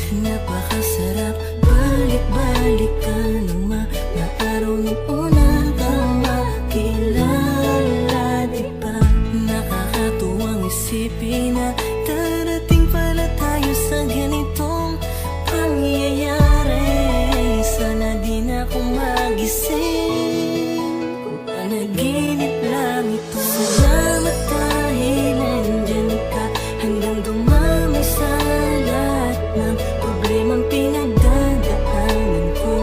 Napakasarap balik-balik ka ng mga araw ng una kang makilala, diba? Nakakatuwang isipin na darating pala tayo sa ganitong pangyayari. Sana di na ako magising kung panaginip lang ito. Salamat dahil nandyan ka hanggang dumami sa lahat ng problemang pinagdadaanan ko.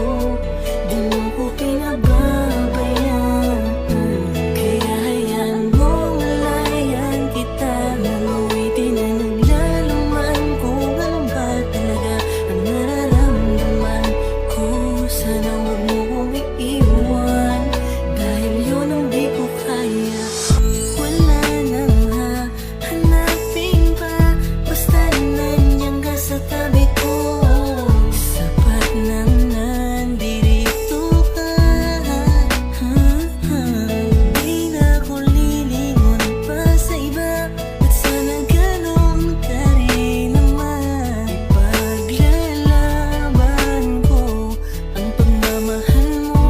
Di mo ko pinababayaan, kaya hayaan mong malayan kita. Naluwitin na naglalaman kung ano ba talaga ang nararamdaman ko. Sana huwag mo kong iiwan, dahil yun ang di ko kaya. Wala nang hahanapin pa, basta nandiyan ka sa tabi ko. Sapat nang nandirito ka. Di na ako lilingon pa sa iba, at sana ganun ka rin naman. Ipaglalaban ko ang pagmamahal mo,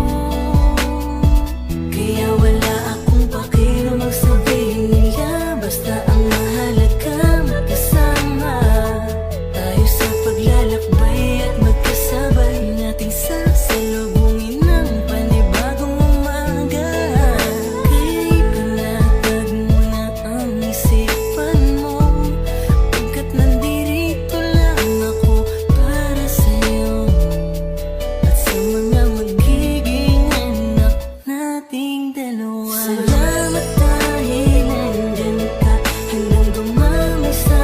kaya wala akong pakialam ang sabihin nila. Basta ang mahalaga magkasama tayo sa paglalakbay at magkasabay nating sasalubungin ng panibagong umaga. Kaya ipanatag mo na ang isipan mo, pagkat nandirito lang ako para sa'yo at sa mga magiging anak nating dalawa. Salamat dahil nandyan ka hanggang dumami sa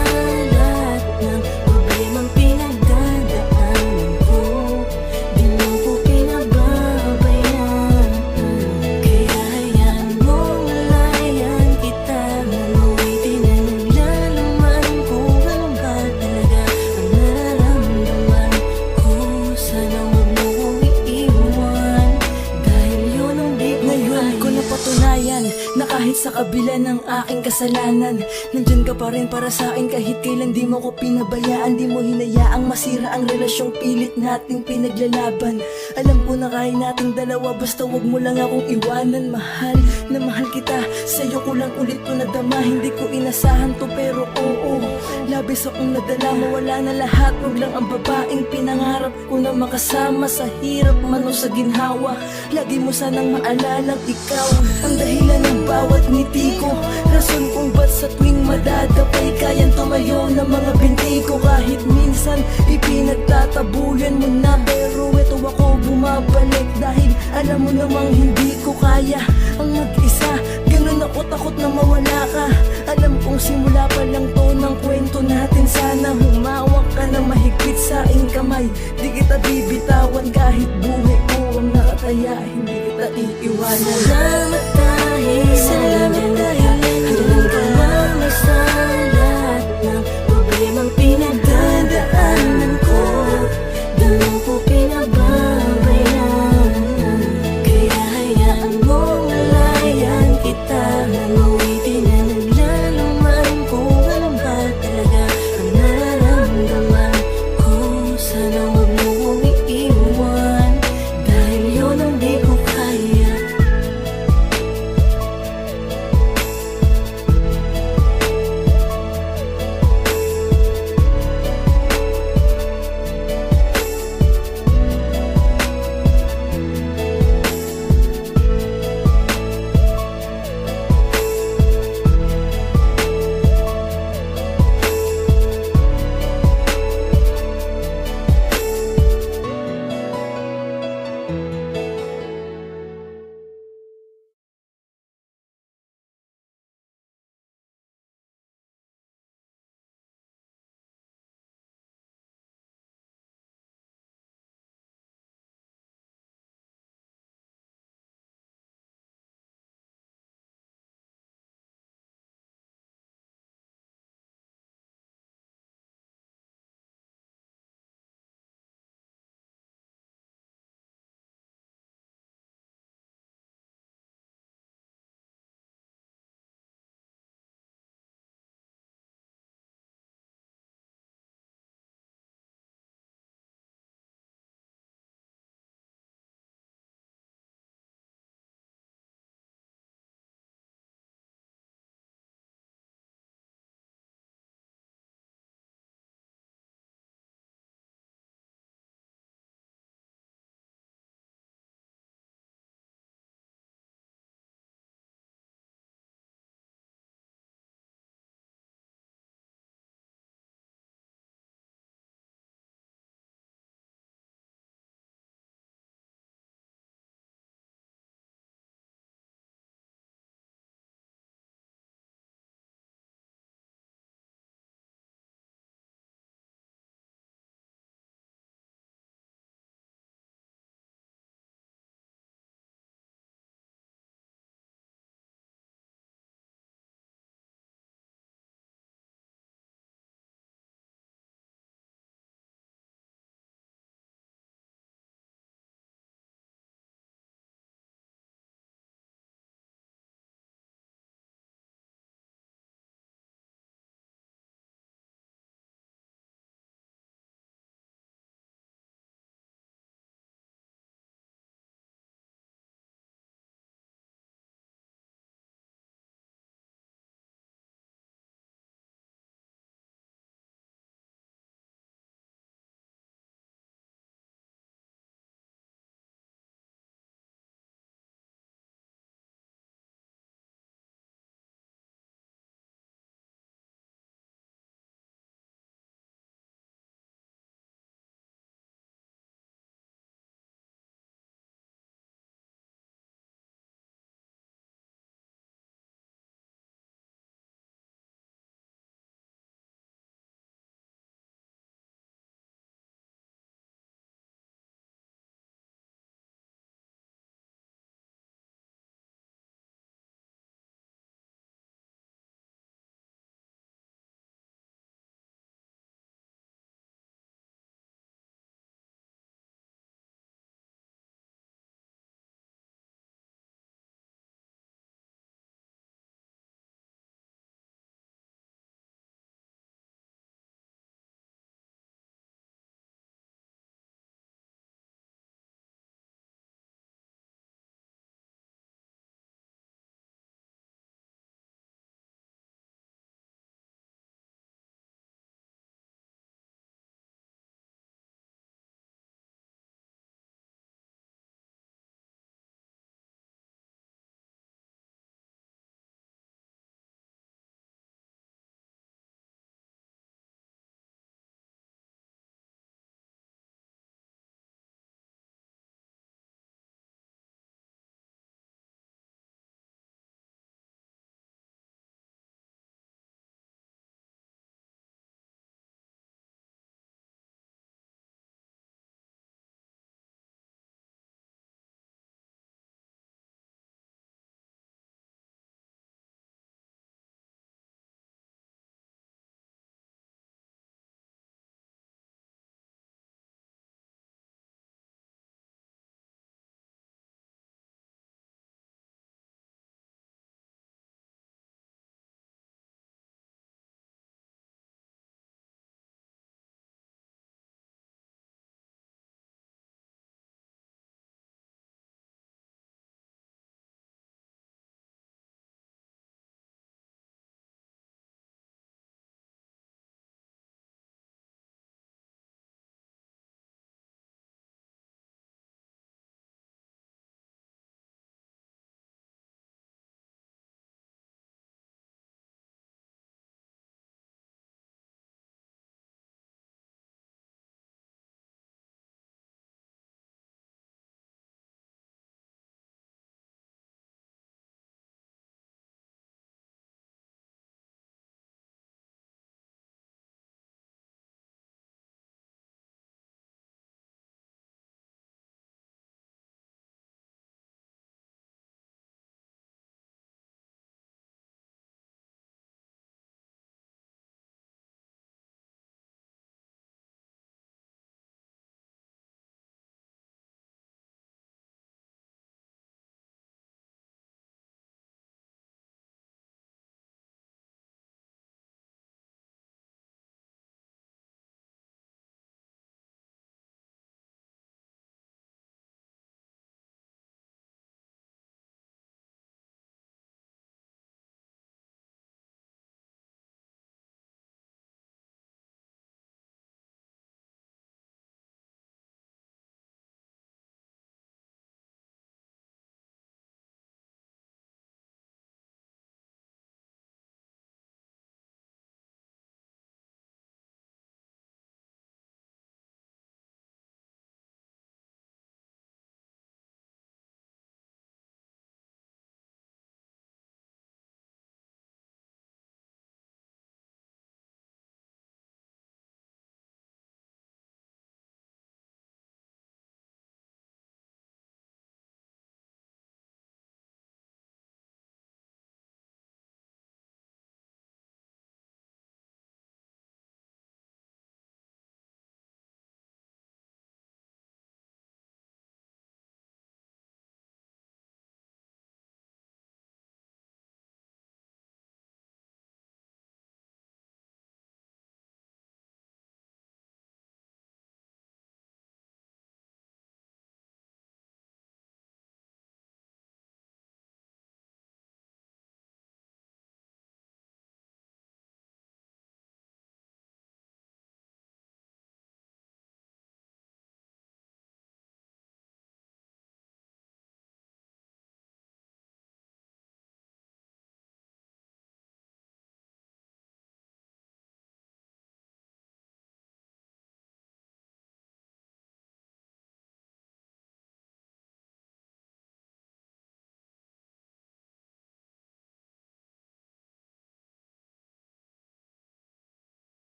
lahat ng problemang pinagdadaanan ko. Di mo ko pinababayaan, kaya hayaan mong malayan kita. Naluwitin na naglalaman kung ano ba talaga ang nararamdaman ko. Sana huwag mo kong iiwan, dahil yun ang di ko Ngayon ko kaya. napatunayan na kahit sa kabila ng aking kasalanan, nandyan ka pa rin para sa akin. Kahit kailan di mo ko pinabayaan, di mo hinayaang masira ang relasyong pilit nating pinaglalaban. Alam ko na kaya nating dalawa, basta wag mo lang akong iwanan. Mahal na mahal kita, sa'yo ko lang ulit to nadama. Hindi ko inasahan to pero oo, labis akong nadala. Mawala na lahat, wag lang ang babaeng pinangarap ko na makasama sa hirap man o sa ginhawa. Lagi mo sanang maalalang ikaw ang dahilan ng bawat ngiti ko, rason kung ba't sa tuwing madadapay kayang tumayo ng mga binti ko. Kahit minsan ipinagtatabuyan mo na, pero eto ako bumabalik dahil alam mo namang hindi ko kaya ang mag-isa. Ganun ako takot na mawala ka. Alam kong simula pa lang to ng kwento natin. Sana humawak ka na mahigpit sa aking kamay. Di kita bibitawan kahit buhay ko ang nakataya. Hindi kita iiwanan. Salamat dahil nandyan ka hanggang dumami sa lahat ng problemang pinagdadaanan